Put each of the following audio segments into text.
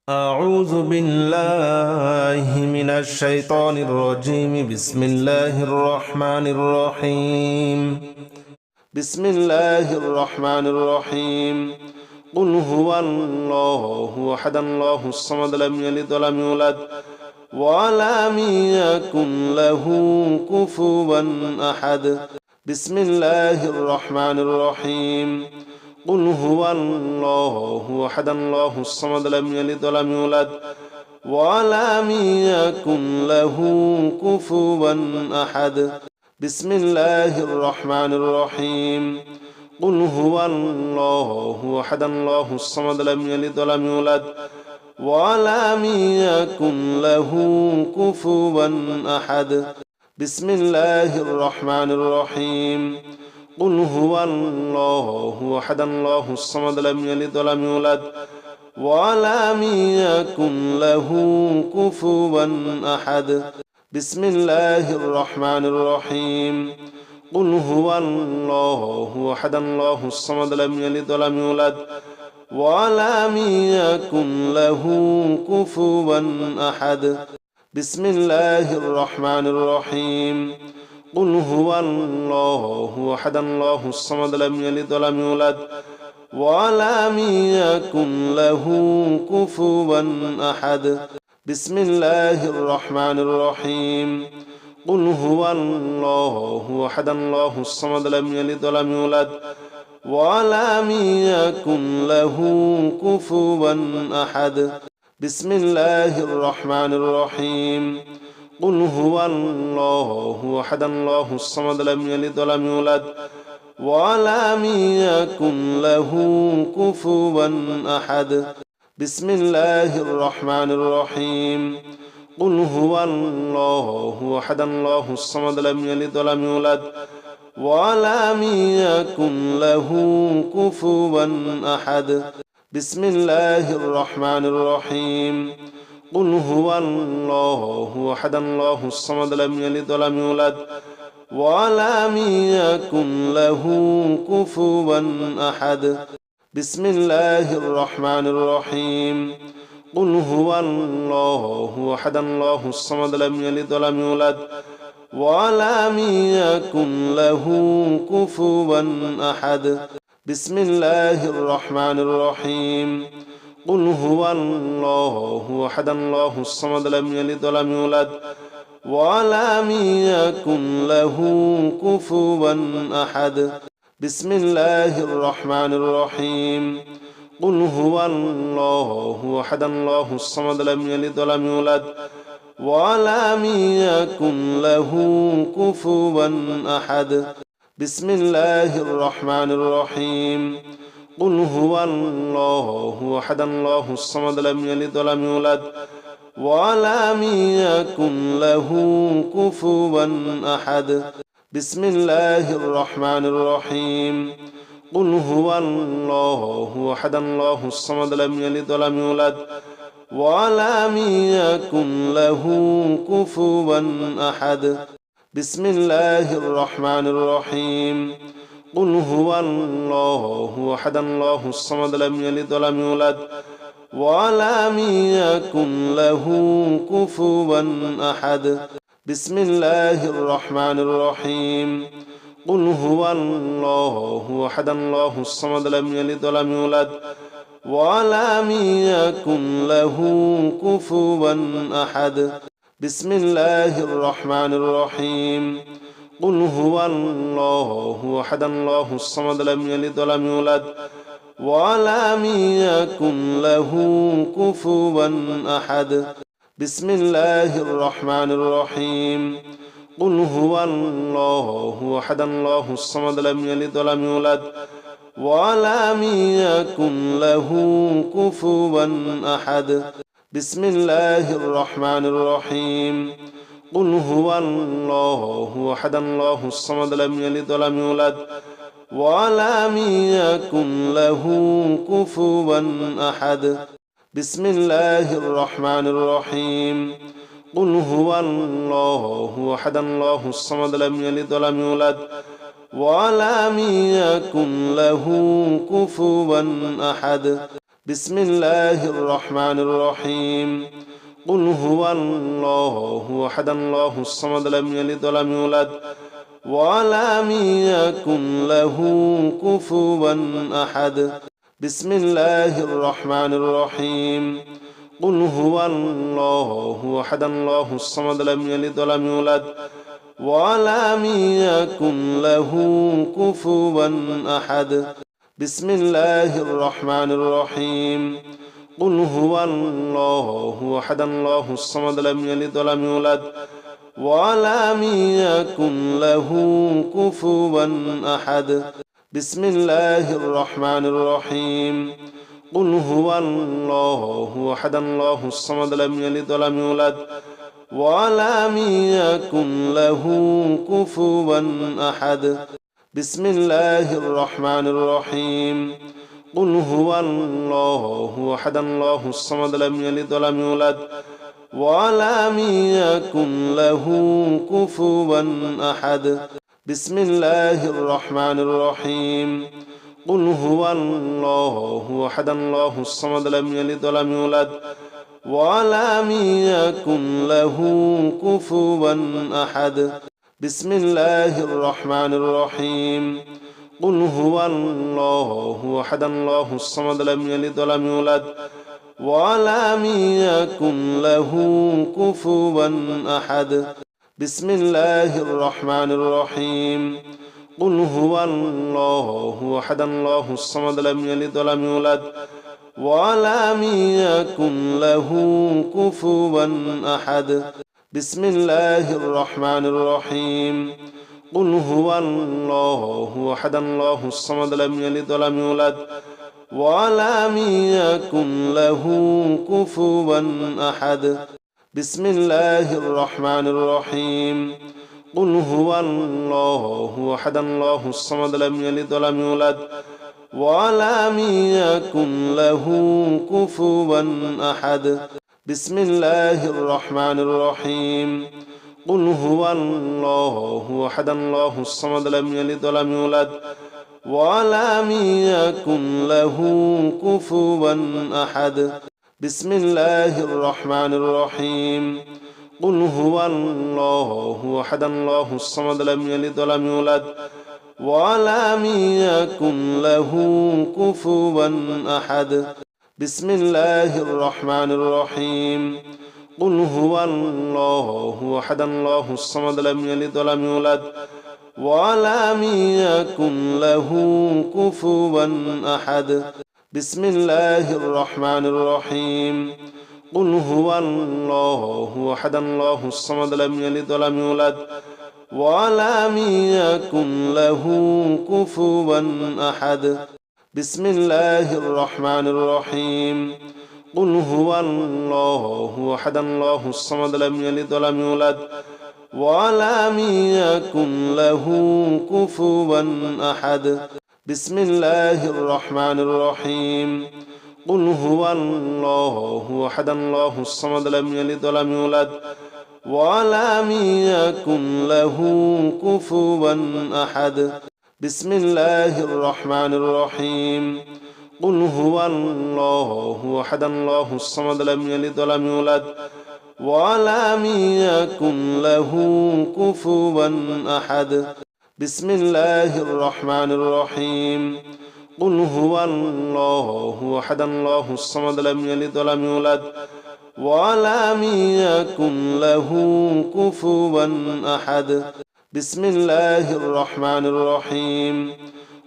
أعوذ بالله من الشيطان الرجيم. بسم الله الرحمن الرحيم. بسم الله الرحمن الرحيم. قل هو الله أحد الله الصمد لم يلد ولم يولد ولم يكن له كفوا أحد. بسم الله الرحمن الرحيم. قل هو الله أحد الله الصمد لم يلد ولم يولد ولم يكن له كفوا أحد. بسم الله الرحمن الرحيم. قل هو الله أحد الله الصمد لم يلد ولم يولد ولم يكن له كفوا أحد. بسم الله الرحمن الرحيم. قل هو الله أحد الله الصمد لم يلد ولم يولد ولم يكن له كفوا أحد. بسم الله الرحمن الرحيم. قل هو الله أحد الله الصمد لم يلد ولم يولد ولم يكن له كفوا أحد. بسم الله الرحمن الرحيم. قل هو الله أحد الله الصمد لم يلد ولم يولد ولم يكن له كفوا أحد. بسم الله الرحمن الرحيم. قل هو الله أحد الله الصمد لم يلد ولم يولد ولم يكن له كفوا أحد. بسم الله الرحمن الرحيم. قل هو الله أحد الله الصمد لم يلد ولم يولد ولم يكن له كفوا أحد. بسم الله الرحمن الرحيم. قل هو الله أحد الله الصمد لم يلد ولم يولد ولم يكن له كفوا أحد. بسم الله الرحمن الرحيم. قل هو الله أحد الله الصمد لم يلد ولم يولد ولم يكن له كفوا أحد. بسم الله الرحمن الرحيم. قل هو الله أحد الله الصمد لم يلد ولم يولد ولم يكن له كفوا أحد. بسم الله الرحمن الرحيم. قل هو الله أحد الله الصمد لم يلد ولم يولد ولم يكن له كفوا أحد. بسم الله الرحمن الرحيم. قل هو الله أحد الله الصمد لم يلد ولم يولد ولم يكن له كفوا أحد. بسم الله الرحمن الرحيم. قل هو الله أحد الله الصمد لم يلد ولم يولد ولم يكن له كفوا أحد. بسم الله الرحمن الرحيم. قل هو الله أحد الله الصمد لم يلد ولم يولد ولم يكن له كفوا أحد. بسم الله الرحمن الرحيم. قل هو الله أحد الله الصمد لم يلد ولم يولد ولم يكن له كفوا أحد. بسم الله الرحمن الرحيم. قل هو الله أحد الله الصمد لم يلد ولم يولد ولم يكن له كفوا أحد. بسم الله الرحمن الرحيم. قل هو الله أحد الله الصمد لم يلد ولم يولد ولم يكن له كفوا أحد. بسم الله الرحمن الرحيم. قل هو الله أحد الله الصمد لم يلد ولم يولد ولم يكن له كفوا أحد. بسم الله الرحمن الرحيم. قل هو الله أحد الله الصمد لم يلد ولم يولد ولم يكن له كفوا أحد. بسم الله الرحمن الرحيم. قل هو الله أحد الله الصمد لم يلد ولم يولد ولم يكن له كفوا أحد. بسم الله الرحمن الرحيم قل هو الله أحد الله الصمد لم يلد ولم يولد ولم يكن له كفوا أحد بسم الله الرحمن الرحيم قل هو الله أحد الله الصمد لم يلد ولم يولد ولم يكن له كفوا أحد بسم الله الرحمن الرحيم قل هو الله أحد الله الصمد لم يلد ولم يولد ولم يكن له كفوا أحد بسم الله الرحمن الرحيم قل هو الله أحد الله الصمد لم يلد ولم يولد ولم يكن له كفوا أحد بسم الله الرحمن الرحيم قل هو الله أحد الله الصمد لم يلد ولم يولد ولم يكن له كفوا أحد بسم الله الرحمن الرحيم قل هو الله أحد الله الصمد لم يلد ولم يولد ولم يكن له كفوا أحد بسم الله الرحمن الرحيم قل هو الله أحد الله الصمد لم يلد ولم يولد ولم يكن له كفوا أحد بسم الله الرحمن الرحيم قل هو الله أحد الله الصمد لم يلد ولم يولد ولم يكن له كفوا أحد بسم الله الرحمن الرحيم قل هو الله أحد الله الصمد لم يلد ولم يولد ولم يكن له كفوا أحد بسم الله الرحمن الرحيم قل هو الله أحد الله الصمد لم يلد ولم يولد ولم يكن له كفوا أحد بسم الله الرحمن الرحيم قل هو الله أحد الله الصمد لم يلد ولم يولد ولم يكن له كفوا أحد بسم الله الرحمن الرحيم قل هو الله أحد الله الصمد لم يلد ولم يولد ولم يكن له كفوا أحد بسم الله الرحمن الرحيم قل هو الله أحد الله الصمد لم يلد ولم يولد ولم يكن له كفوا أحد بسم الله الرحمن الرحيم قل هو الله أحد الله الصمد لم يلد ولم يولد ولم يكن له كفوا أحد بسم الله الرحمن الرحيم قل هو الله أحد الله الصمد لم يلد ولم يولد ولم يكن له كفوا أحد بسم الله الرحمن الرحيم قل هو الله أحد الله الصمد لم يلد ولم يولد ولم يكن له كفوا أحد بسم الله الرحمن الرحيم قل هو الله أحد الله الصمد لم يلد ولم يولد ولم يكن له كفوا أحد بسم الله الرحمن الرحيم قل هو الله أحد الله الصمد لم يلد ولم يولد ولم يكن له كفوا أحد بسم الله الرحمن الرحيم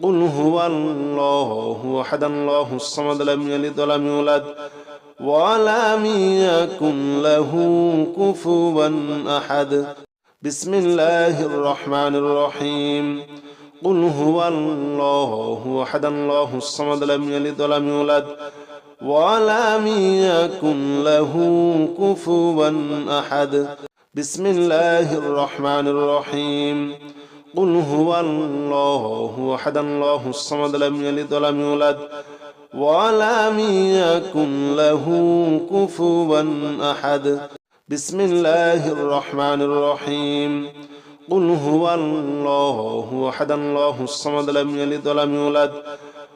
قل هو الله أحد الله الصمد لم يلد ولم يولد ولم يكن له كفوا أحد بسم الله الرحمن الرحيم قل هو الله أحد الله الصمد لم يلد ولم يولد ولم يكن له كفوا أحد بسم الله الرحمن الرحيم قل هو الله أحد الله الصمد لم يلد ولم يولد ولم يكن له كفوا أحد بسم الله الرحمن الرحيم قل هو الله أحد الله الصمد لم يلد ولم يولد